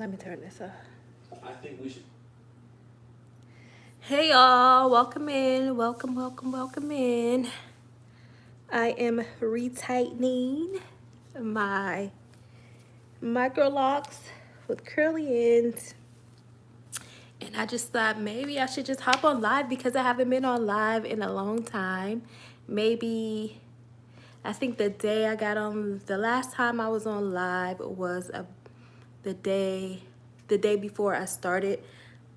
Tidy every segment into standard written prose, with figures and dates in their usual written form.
Let me turn this off. I think we should. Hey y'all, welcome in. Welcome in. I am retightening my micro locks with curly ends. And I just thought maybe I should just hop on live because I haven't been on live in a long time. Maybe I think the day I got on, the last time I was on live was the day before I started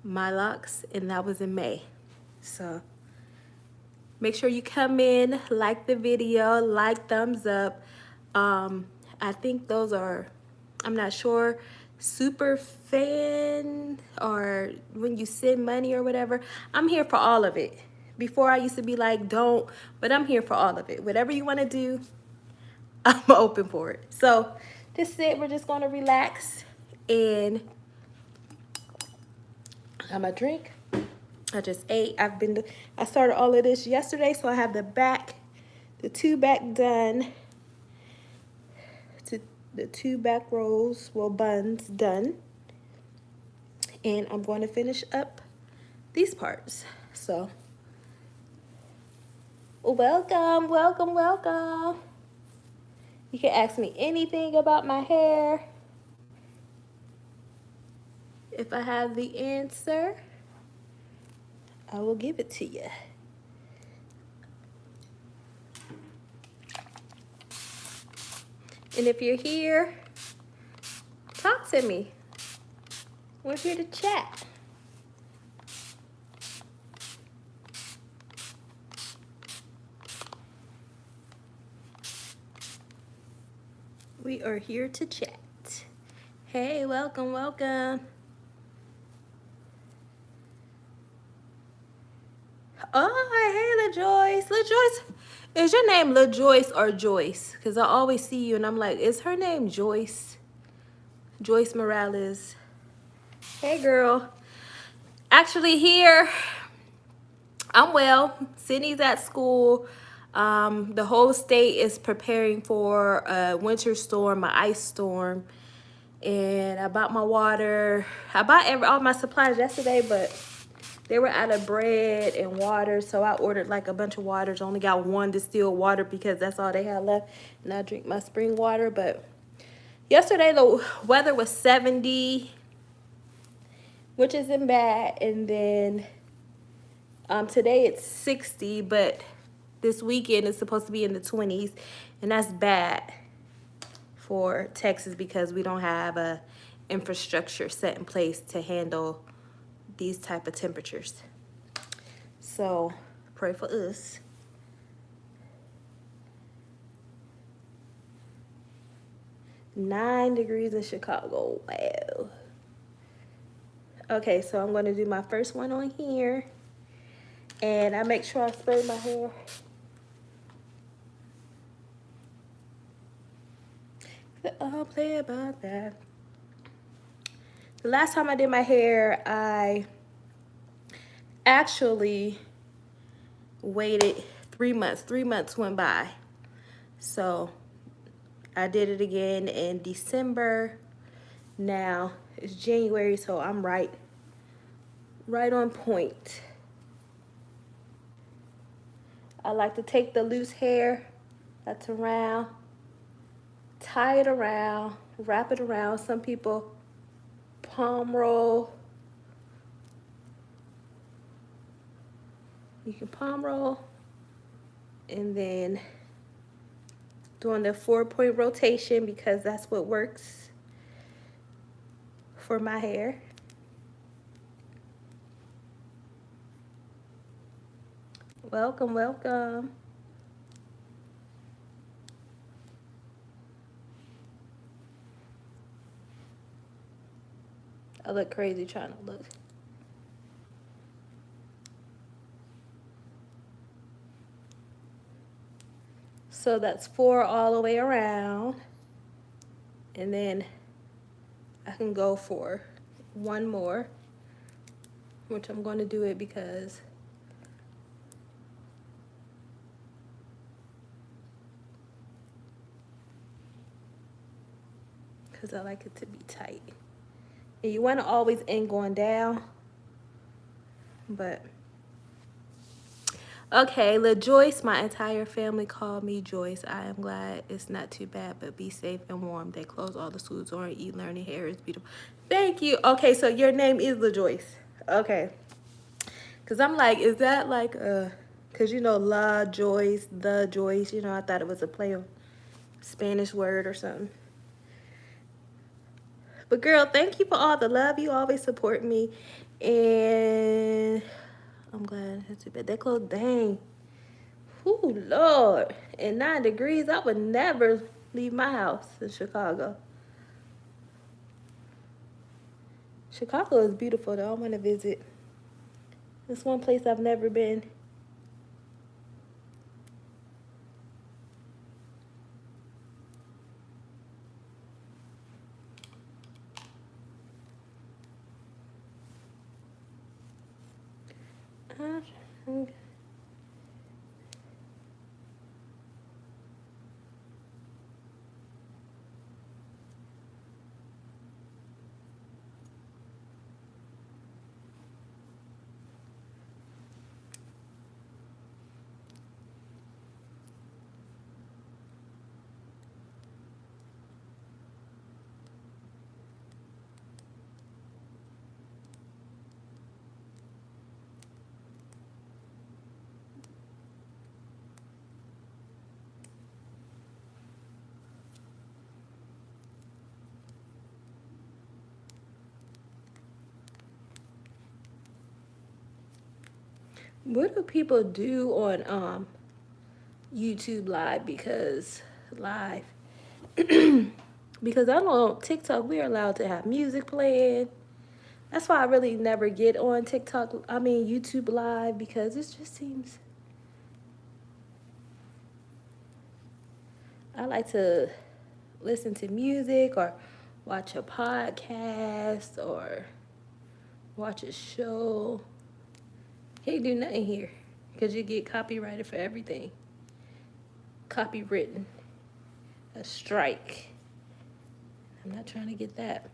my locks, and that was in May. So make sure you come in, like the video, like, thumbs up. I think those are, I'm not sure, super fan or when you send money or whatever. I'm here for all of it. Before I used to be like, don't, but I'm here for all of it. Whatever you want to do, I'm open for it. So just sit, we're just gonna relax, and I'm gonna drink. I just ate. I started all of this yesterday, so I have the two back done, the two back rolls, well, buns done. And I'm going to finish up these parts. So, welcome. You can ask me anything about my hair. If I have the answer, I will give it to you. And if you're here, talk to me. We're here to chat. We are here to chat. Hey, welcome. Oh, hey, LaJoyce. LaJoyce, is your name LaJoyce or Joyce? Because I always see you and I'm like, is her name Joyce? Joyce Morales. Hey, girl. Actually, here, I'm well. Sydney's at school. The whole state is preparing for a winter storm, an ice storm. And I bought my water. I bought all my supplies yesterday, but they were out of bread and water, so I ordered like a bunch of waters. Only got one distilled water because that's all they had left. And I drink my spring water. But yesterday the weather was 70, which isn't bad. And then today it's 60, but this weekend is supposed to be in the 20s, and that's bad for Texas because we don't have a infrastructure set in place to handle these type of temperatures. So pray for us. Nine degrees in Chicago. Wow. Okay, so I'm going to do my first one on here, and I make sure I spray my hair. I'll play about that. The last time I did my hair, I actually waited 3 months. 3 months went by. So I did it again in December. Now it's January, so I'm right on point. I like to take the loose hair that's around, tie it around, wrap it around. Some people palm roll. You can palm roll, and then doing the 4-point rotation because that's what works for my hair. Welcome. I look crazy trying to look. So that's 4 all the way around. And then I can go for one more, which I'm going to do it because I like it to be tight. And you want to always end going down. But okay, LaJoyce, my entire family called me Joyce. I am glad it's not too bad, but be safe and warm. They close all the schools or eat learning. Hair is beautiful. Thank you. Okay, so your name is LaJoyce. Okay. Because I'm like, is that like because you know, La Joyce, the Joyce, you know, I thought it was a play on Spanish word or something. But girl, thank you for all the love. You always support me. And I'm glad that's too bad. That clothes, dang. Ooh, Lord. In 9 degrees, I would never leave my house in Chicago. Chicago is beautiful though. I want to visit. It's one place I've never been. What do people do on YouTube live? Because because I know on TikTok we're allowed to have music playing. That's why I really never get on TikTok. I mean YouTube live, because it just seems I like to listen to music or watch a podcast or watch a show. Can't do nothing here because you get copyrighted for everything. Copywritten. A strike. I'm not trying to get that.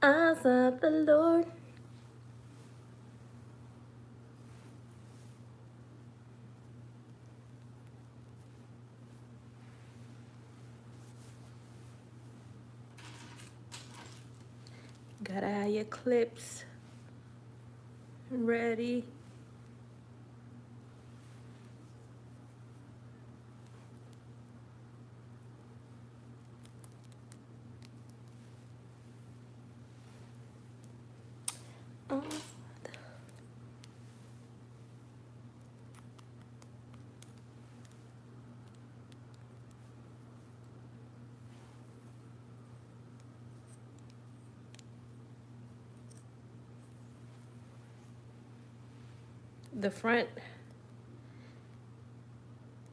I sought the Lord. Gotta have your clips ready. The front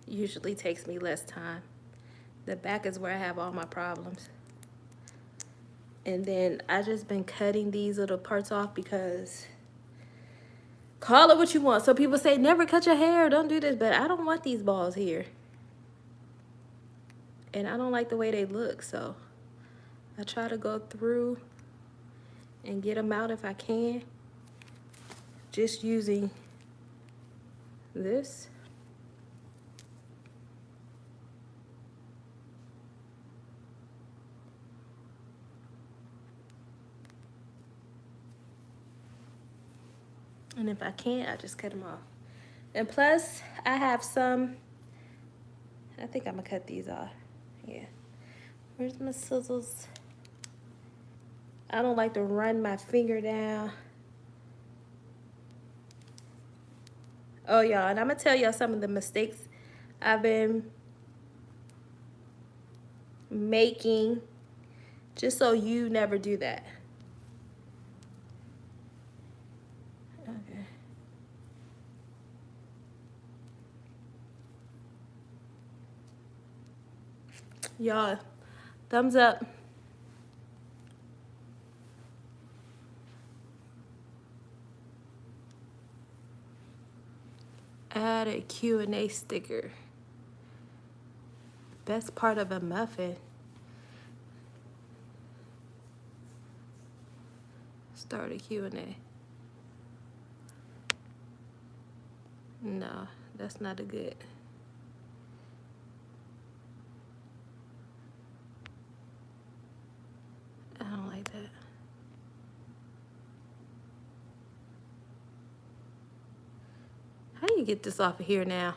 usually takes me less time. The back is where I have all my problems. And then I just been cutting these little parts off because call it what you want. So people say never cut your hair, don't do this, but I don't want these balls here. And I don't like the way they look, so I try to go through and get them out if I can. Just using this. And if I can't, I just cut them off. And plus, I have some, I think I'm gonna cut these off. Yeah. Where's my scissors? I don't like to run my finger down. Oh, y'all, and I'm gonna tell y'all some of the mistakes I've been making, just so you never do that. Okay. Y'all, thumbs up. Add a Q&A sticker. Best part of a muffin. Start a Q&A. No, that's not a good. I don't like that. How do you get this off of here now?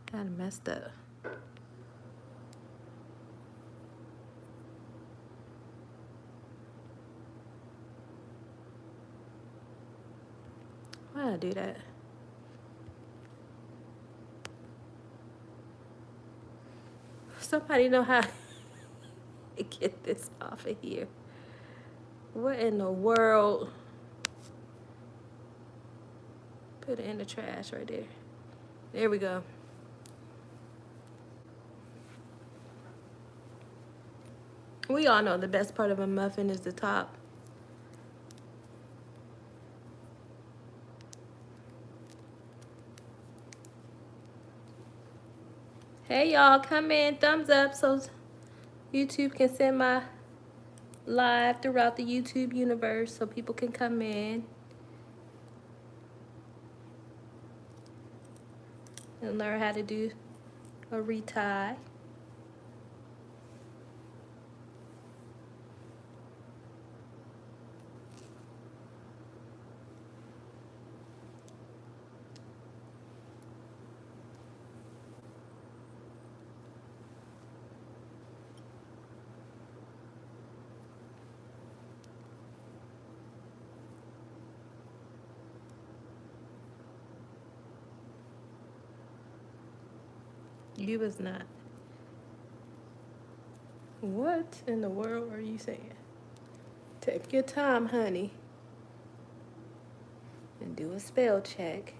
Kinda messed up. Why did I do that? Somebody know how to get this off of here. What in the world? Put it in the trash right there. There we go. We all know the best part of a muffin is the top. Hey y'all, come in, thumbs up so YouTube can send my live throughout the YouTube universe so people can come in and learn how to do a retie. You was not. What in the world are you saying? Take your time, honey, and do a spell check.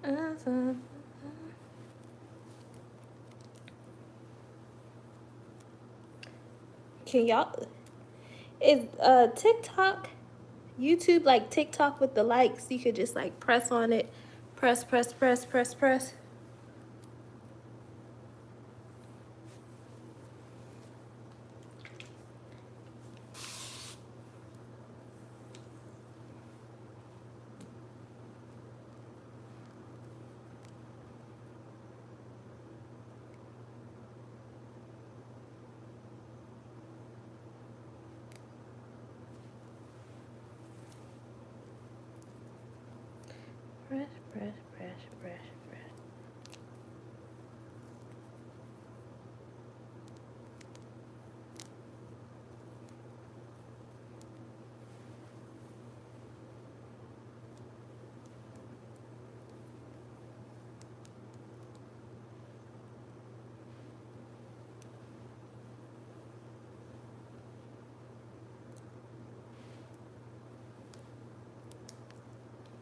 Awesome. Can y'all, is TikTok, YouTube like TikTok with the likes? You could just like press on it, press. Press.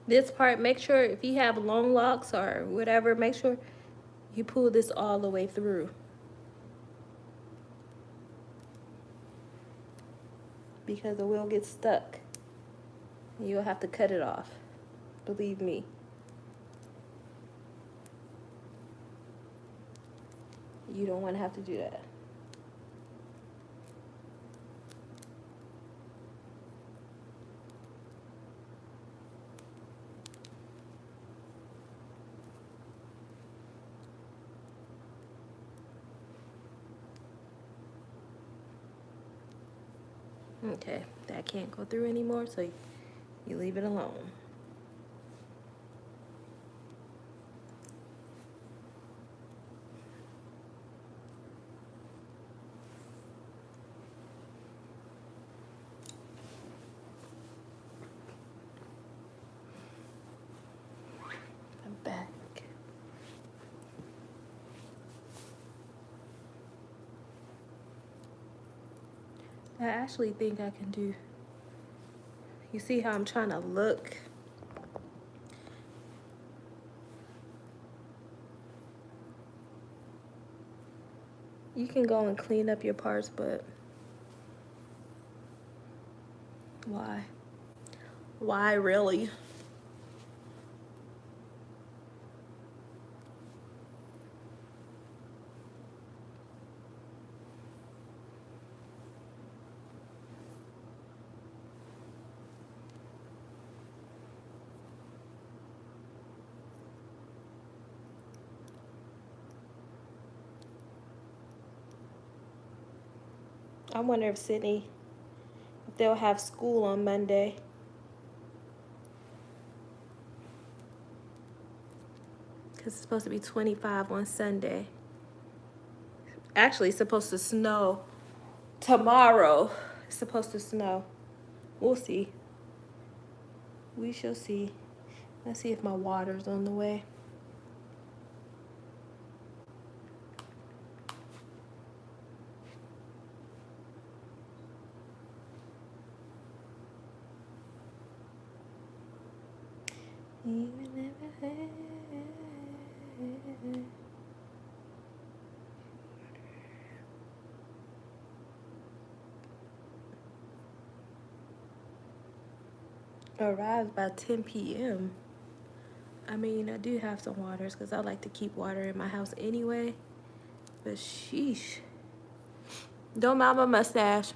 This part, make sure if you have long locks or whatever, make sure you pull this all the way through, because it will get stuck. You'll have to cut it off. Believe me. You don't want to have to do that. Okay, that can't go through anymore, so you leave it alone. I actually think I can do, you see how I'm trying to look? You can go and clean up your parts, but why? Why really? I wonder if Sydney, if they'll have school on Monday. Because it's supposed to be 25 on Sunday. Actually, it's supposed to snow tomorrow. It's supposed to snow. We'll see. We shall see. Let's see if my water's on the way. Even if I had arrives by 10 p.m. I mean, I do have some waters because I like to keep water in my house anyway. But sheesh. Don't mind my mustache.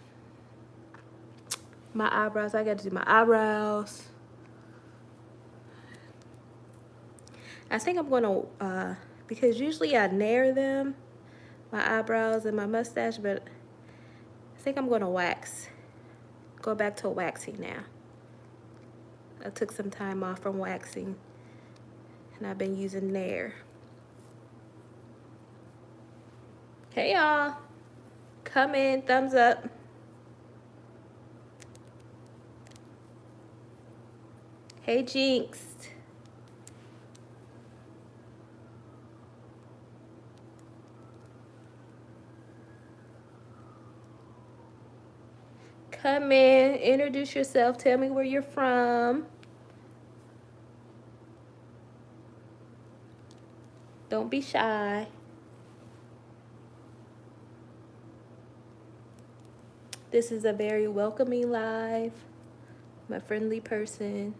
My eyebrows. I got to do my eyebrows. I think I'm going to, because usually I nair them, my eyebrows and my mustache, but I think I'm going to wax. Go back to waxing now. I took some time off from waxing, and I've been using Nair. Hey y'all, come in, thumbs up. Hey Jinx. Come in, introduce yourself, tell me where you're from. Don't be shy. This is a very welcoming live. I'm a friendly person.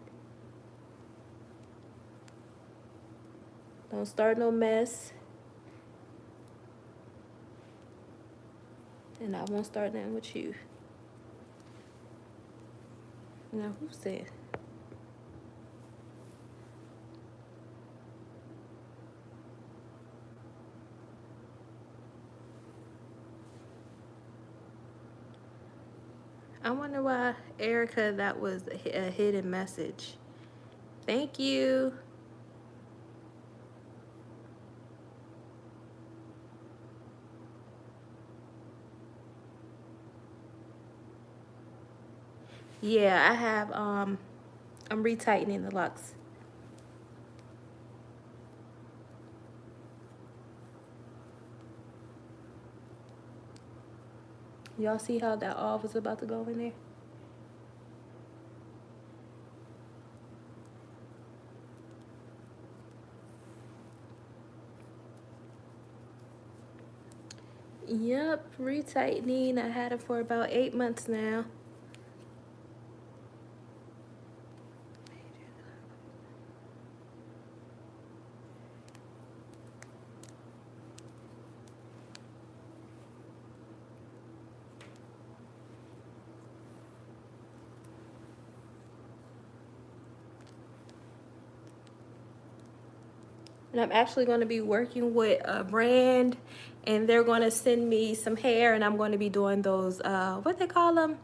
Don't start no mess. And I won't start nothing with you. Now, who said? I wonder why, Erica, that was a hidden message. Thank you. Yeah, I have, I'm retightening the locks. Y'all see how that off was about to go in there? Yep, retightening. I had it for about 8 months now. And I'm actually going to be working with a brand, and they're going to send me some hair, and I'm going to be doing those, what they call them?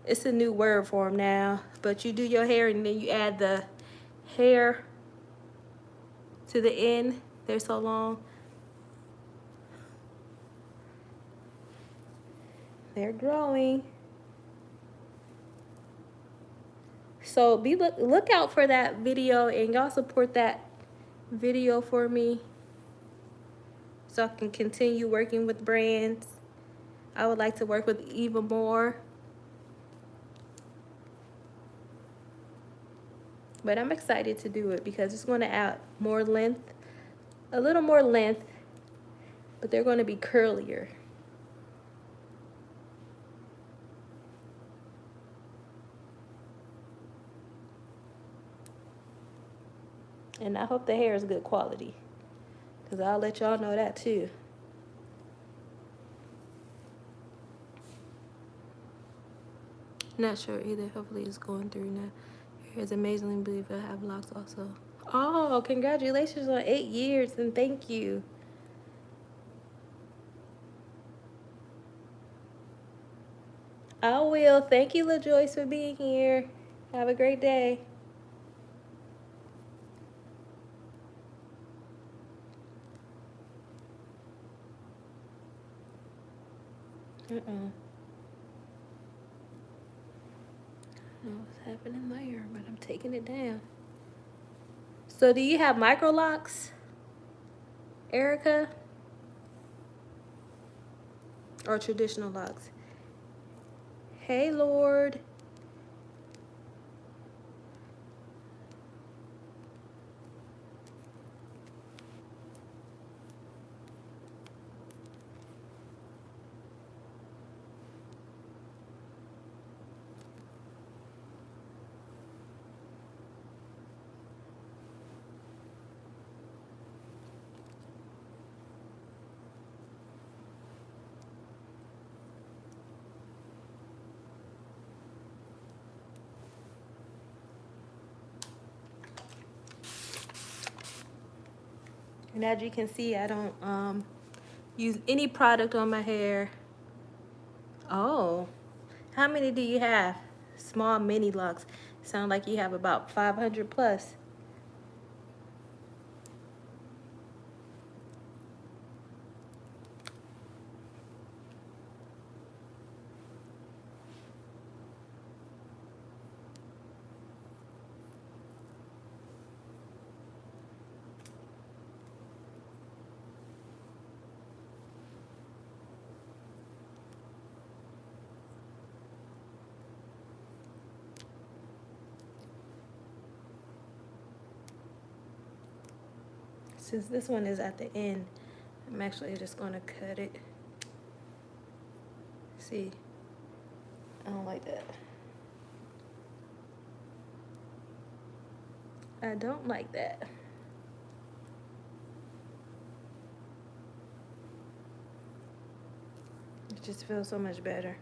It's a new word for them now. But you do your hair, and then you add the hair to the end. They're so long. They're growing. So look out for that video, and y'all support that video for me so I can continue working with brands. I would like to work with even more. But I'm excited to do it because it's going to add more length, a little more length, but they're going to be curlier. And I hope the hair is good quality, because I'll let y'all know that too. Not sure either. Hopefully it's going through now. Your hair is amazingly beautiful. I have locks also. Oh, congratulations on 8 years, and thank you. I will. Thank you, LaJoyce, for being here. Have a great day. I don't know what's happening there, but I'm taking it down. So do you have micro locks, Erica? Or traditional locks? Hey, Lord. And as you can see, I don't use any product on my hair. Oh, how many do you have? Small mini locks. Sound like you have about 500 plus. Since this one is at the end, I'm actually just going to cut it. See, I don't like that. I don't like that. It just feels so much better.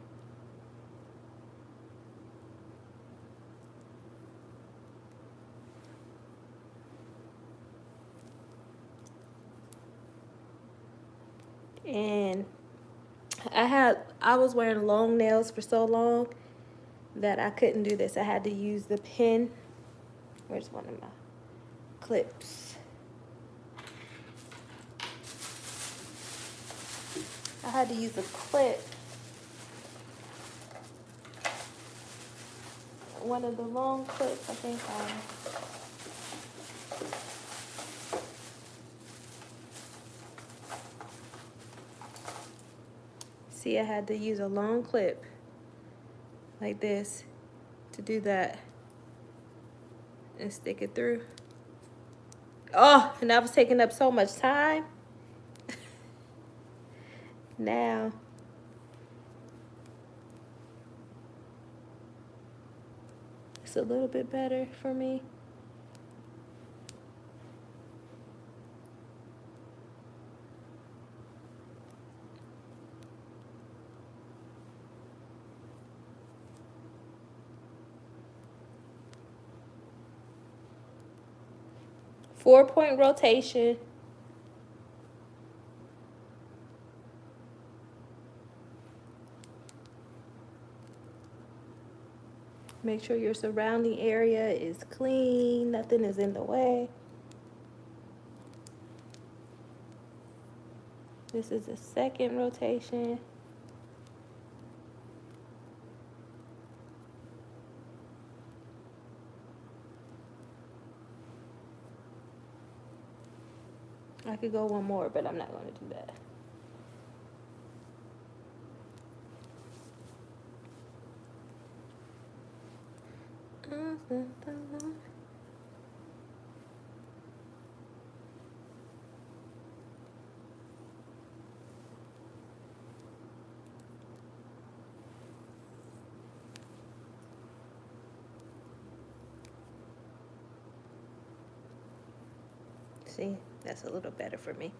And I was wearing long nails for so long that I couldn't do this. I had to use the pen. Where's one of my clips? I had to use a clip. One of the long clips, I think. See, I had to use a long clip like this to do that and stick it through. Oh, and that was taking up so much time. Now, it's a little bit better for me. Four-point rotation. Make sure your surrounding area is clean, nothing is in the way. This is the second rotation. I could go one more, but I'm not going to do that. See, that's a little better for me.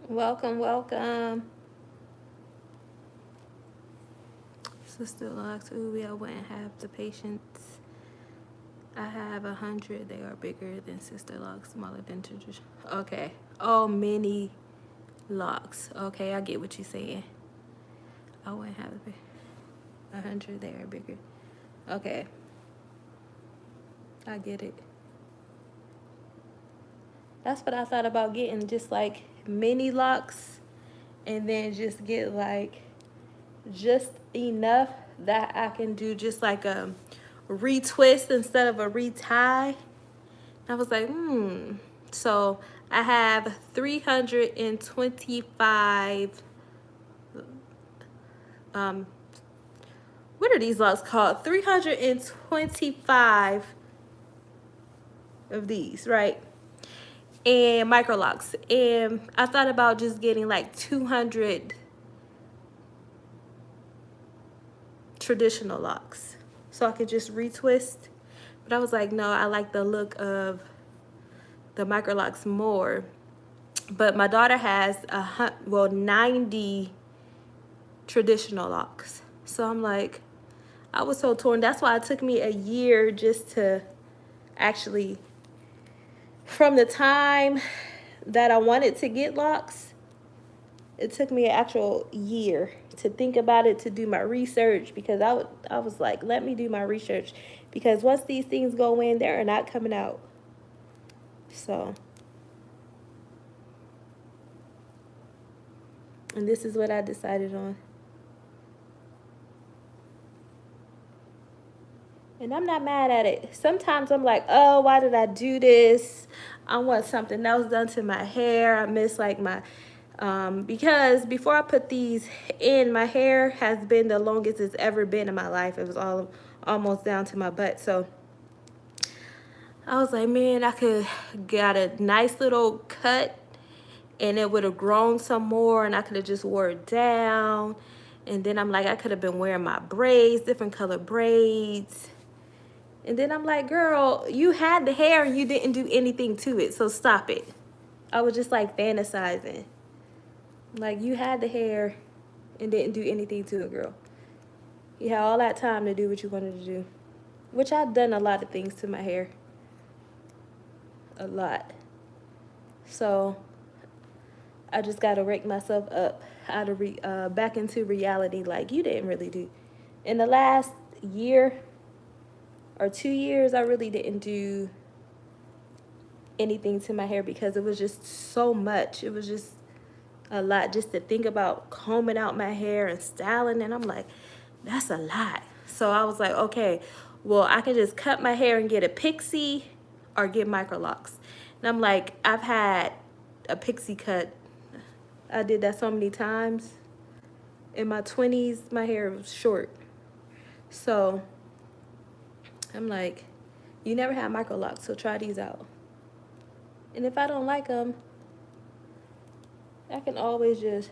Welcome, welcome. Sister Locks, ooh, I wouldn't have the patience. I have 100. They are bigger than Sister Locks, smaller than tradition. Okay. Oh, mini locks. Okay, I get what you're saying. I wouldn't have 100. They are bigger. Okay. I get it. That's what I thought about getting, just like mini locks, and then just get like just enough that I can do just like a retwist instead of a retie. I was like, So I have 325, what are these locks called? 325 of these, right? And micro locks. And I thought about just getting like 200 traditional locks so I could just retwist. But I was like, no, I like the look of the micro locks more. But my daughter has 90 traditional locks. So I'm like, I was so torn. That's why it took me a year just to actually, from the time that I wanted to get locks, it took me an actual year to think about it, to do my research, because I was like, let me do my research, because once these things go in, they're not coming out. So, and this is what I decided on. And I'm not mad at it. Sometimes I'm like, oh, why did I do this? I want something else done to my hair. I miss like my, because before I put these in, my hair has been the longest it's ever been in my life. It was almost down to my butt. So I was like, man, I could got a nice little cut and it would have grown some more, and I could have just wore it down. And then I'm like, I could have been wearing my braids, different color braids. And then I'm like, girl, you had the hair and you didn't do anything to it, so stop it. I was just like fantasizing. Like, you had the hair and didn't do anything to it, girl. You had all that time to do what you wanted to do. Which I've done a lot of things to my hair. A lot. So I just got to rake myself up out of back into reality. Like, you didn't really do. In the last year or 2 years, I really didn't do anything to my hair because it was just so much. It was just a lot just to think about combing out my hair and styling. And I'm like, that's a lot. So I was like, okay, well, I can just cut my hair and get a pixie or get micro locks. And I'm like, I've had a pixie cut. I did that so many times. In my 20s, my hair was short. So I'm like, you never had micro locks, so try these out. And if I don't like them, I can always just,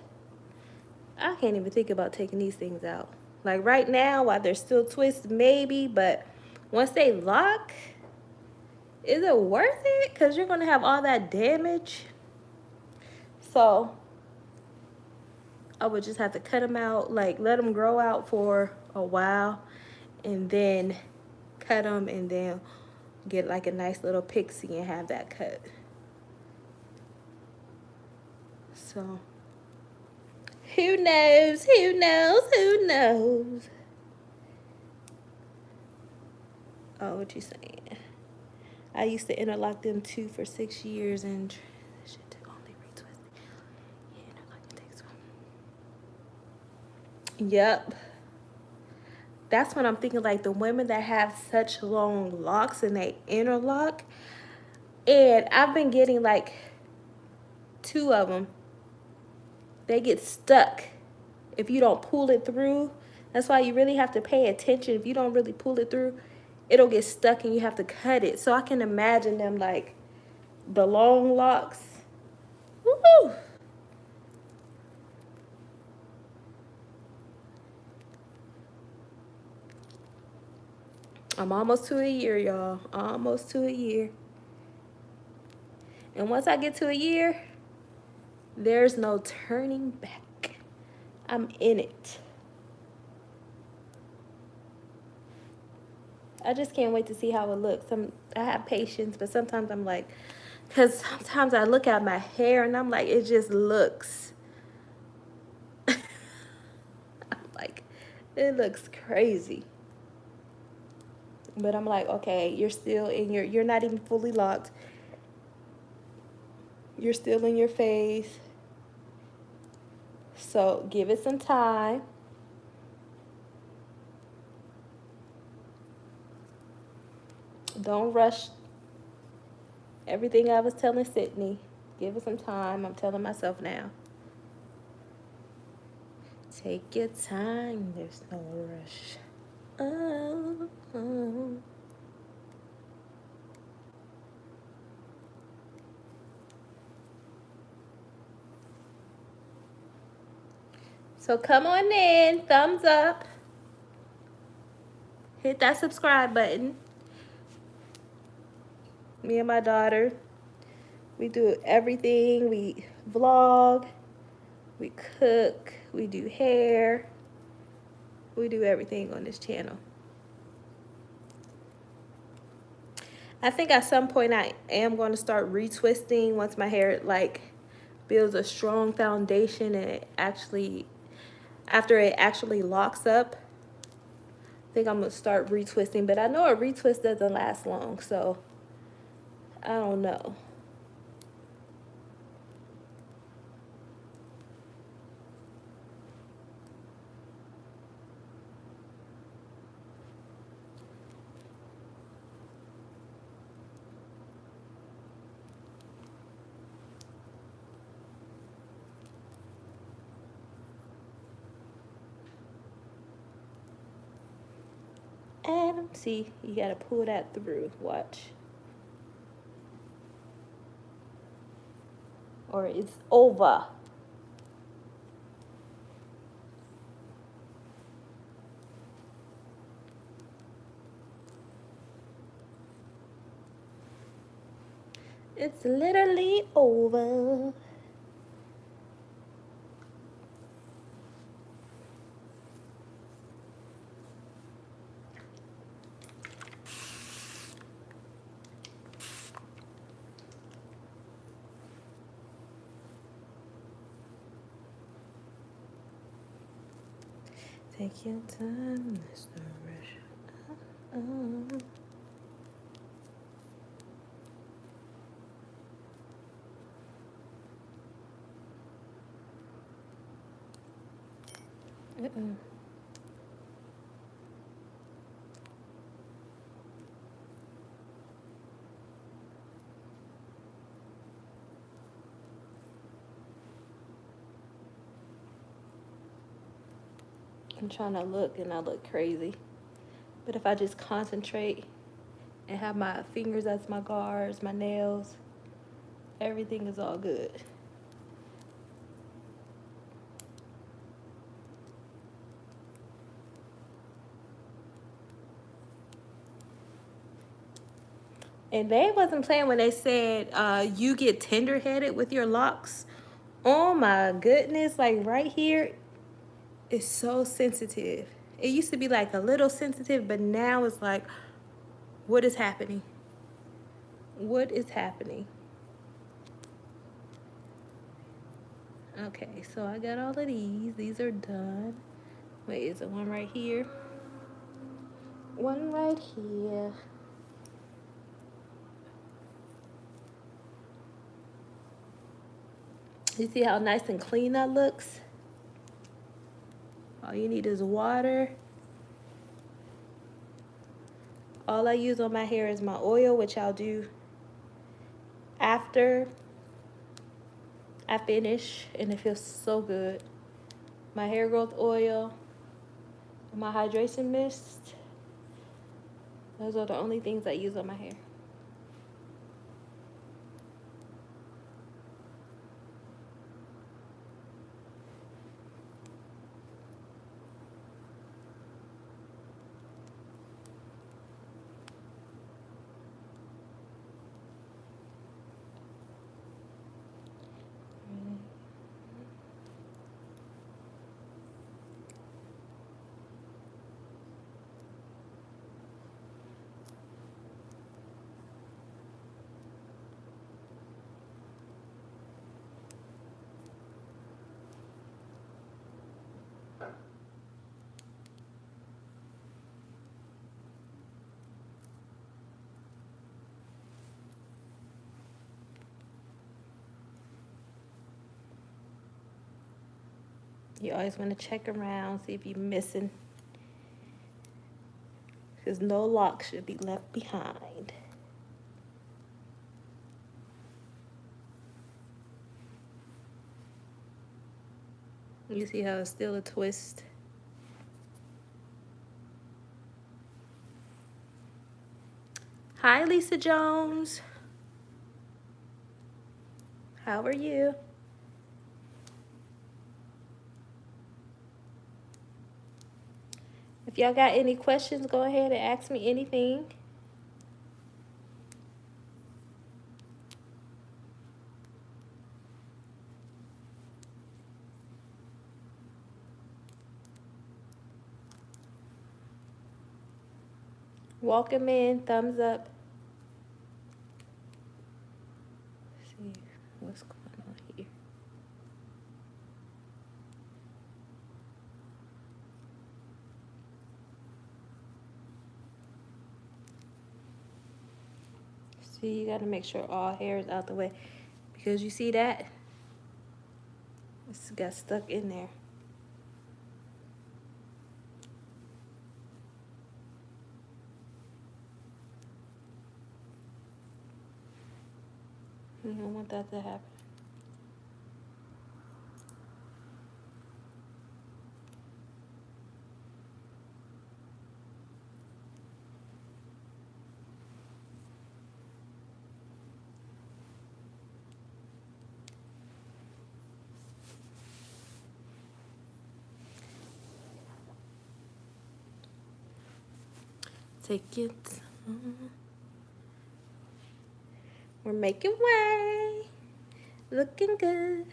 I can't even think about taking these things out. Like right now, while they're still twists, maybe, but once they lock, is it worth it? Because you're going to have all that damage. So I would just have to cut them out, like let them grow out for a while, and then cut them, and then get like a nice little pixie and have that cut. So who knows? Who knows? Who knows? Oh, what you saying? I used to interlock them too for 6 years, and transition to only retwisting. Yeah, interlocking takes one. Yep. That's when I'm thinking, like, the women that have such long locks and they interlock. And I've been getting like 2 of them. They get stuck if you don't pull it through. That's why you really have to pay attention. If you don't really pull it through, it'll get stuck and you have to cut it. So I can imagine them, like the long locks. Woo! I'm almost to a year, y'all. Almost to a year. And once I get to a year, there's no turning back. I'm in it. I just can't wait to see how it looks. I have patience, but sometimes I'm like, because sometimes I look at my hair and I'm like, it just looks, I'm like, it looks crazy. But I'm like, okay, you're still in you're not even fully locked. You're still in your phase. So give it some time. Don't rush everything I was telling Sydney. Give it some time. I'm telling myself now. Take your time. There's no rush. Oh, oh. So come on in. Thumbs up. Hit that subscribe button. Me and my daughter, we do everything. We vlog, we cook, we do hair, we do everything on this channel. I think at some point I am going to start retwisting once my hair like builds a strong foundation and it actually, after it actually locks up, I think I'm going to start retwisting. But I know a retwist doesn't last long, so I don't know. And see, you gotta pull that through. Watch. Or it's over. It's literally over. Take your time, there's no rush. I'm trying to look and I look crazy. But if I just concentrate and have my fingers as my guards, my nails, everything is all good. And they wasn't playing when they said you get tender-headed with your locks Oh my goodness, like right here is so sensitive. It used to be like a little sensitive, but now it's like, what is happening? What is happening? Okay, so I got all of these. These are done. Wait, is there one right here? One right here. You see how nice and clean that looks? All you need is water. All I use on my hair is my oil, which I'll do after I finish, and it feels so good. My hair growth oil, my hydration mist. Those are the only things I use on my hair. You always want to check around, see if you're missing, because no lock should be left behind. You see how it's still a twist? Hi, Lisa Jones. How are you? If y'all got any questions, go ahead and ask me anything. Welcome in, thumbs up. Let's see what's going on here. See, you got to make sure all hair is out the way, because you see that? It's got stuck in there. You don't want that to happen. Take it. We're making way. Looking good.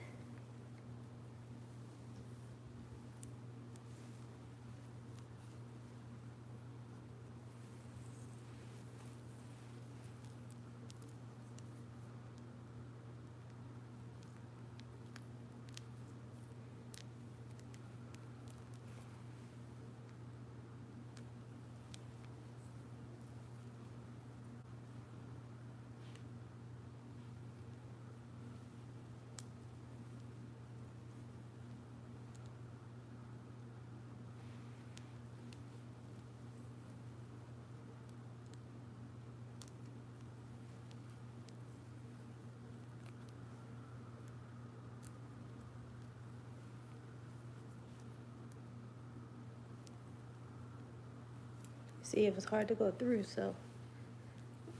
See, it was hard to go through, so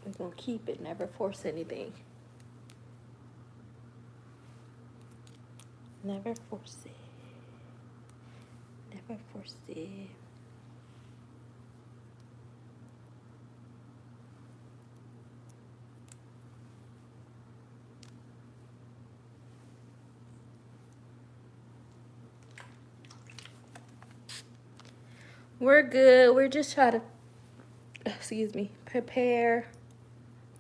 we're going to keep it, never force anything. Never force it. Never force it. We're good. We're just trying to, excuse me, prepare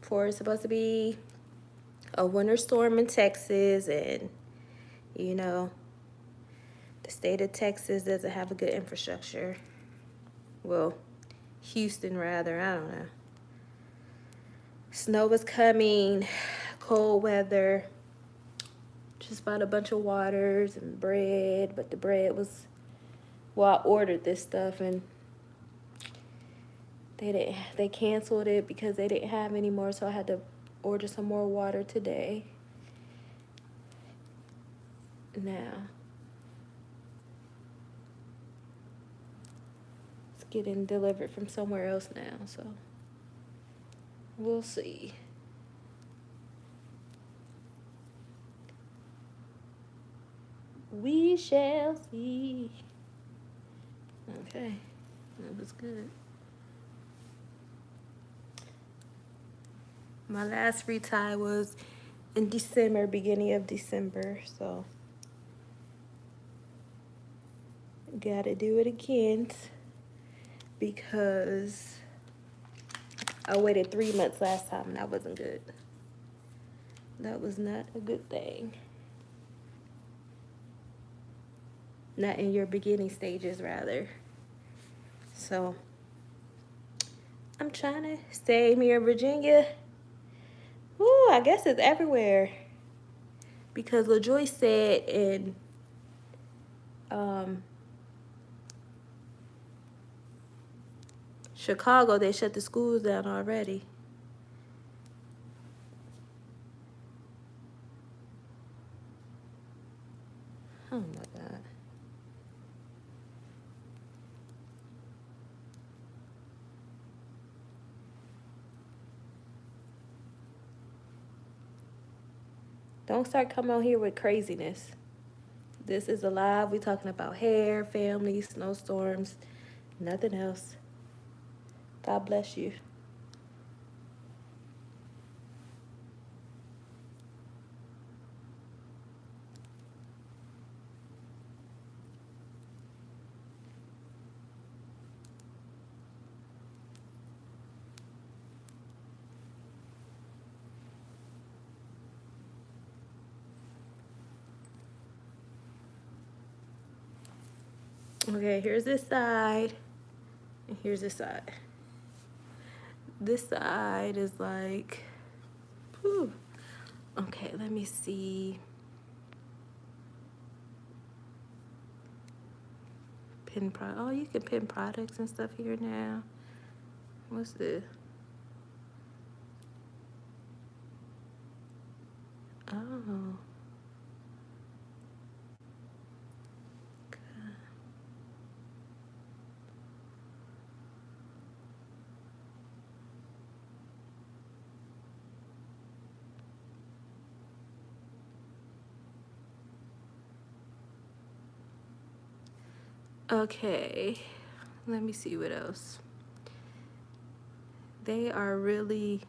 for it's supposed to be a winter storm in Texas, and you know, the state of Texas doesn't have a good infrastructure. Well, Houston rather, I don't know. Snow was coming, cold weather. Just bought a bunch of waters and bread, but the bread was, well, I ordered this stuff and they canceled it because they didn't have any more, so I had to order some more water today. Now it's getting delivered from somewhere else now, so we'll see. We shall see. Okay, that was good. My last retie was in December, beginning of December, so gotta do it again because I waited 3 months last time and that wasn't good. That was not a good thing. Not in your beginning stages, rather. So I'm trying to stay here in Virginia. Ooh, I guess it's everywhere. Because LaJoy said in Chicago they shut the schools down already. Oh my God. Don't start coming on here with craziness. This is alive. We're talking about hair, family, snowstorms, nothing else. God bless you. Okay, here's this side, and here's this side. This side is like, whew. Okay, let me see. Pin product. Oh, you can pin products and stuff here now. What's this? Oh. Okay, let me see what else. They are really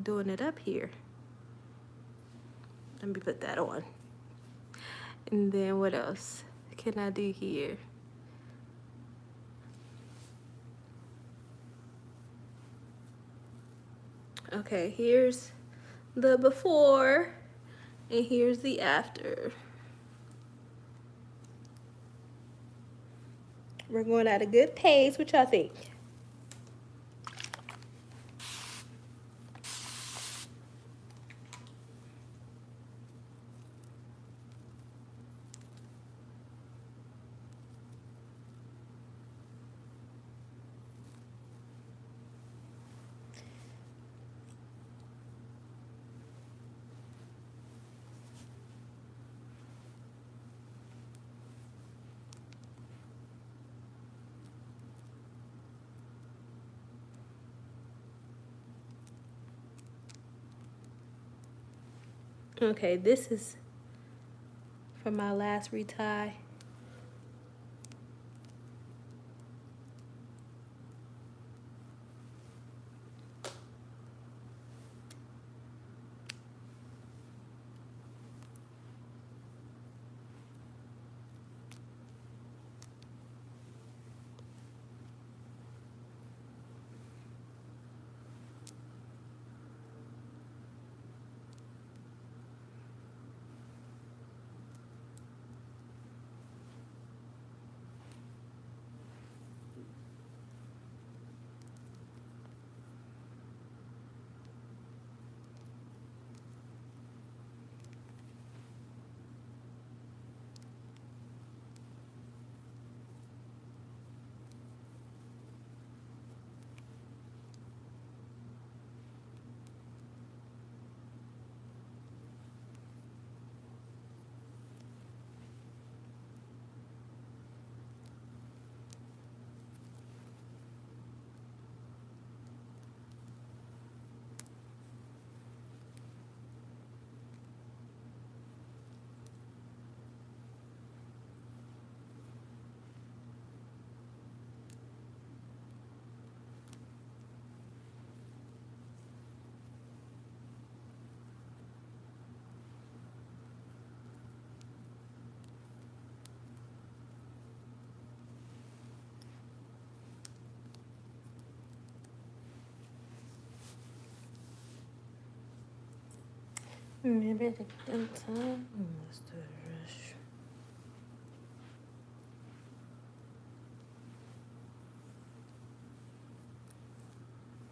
doing it up here. Let me put that on. And then what else can I do here? Okay, here's the before and here's the after. We're going at a good pace. What y'all think? Okay, this is from my last retie. Maybe the time.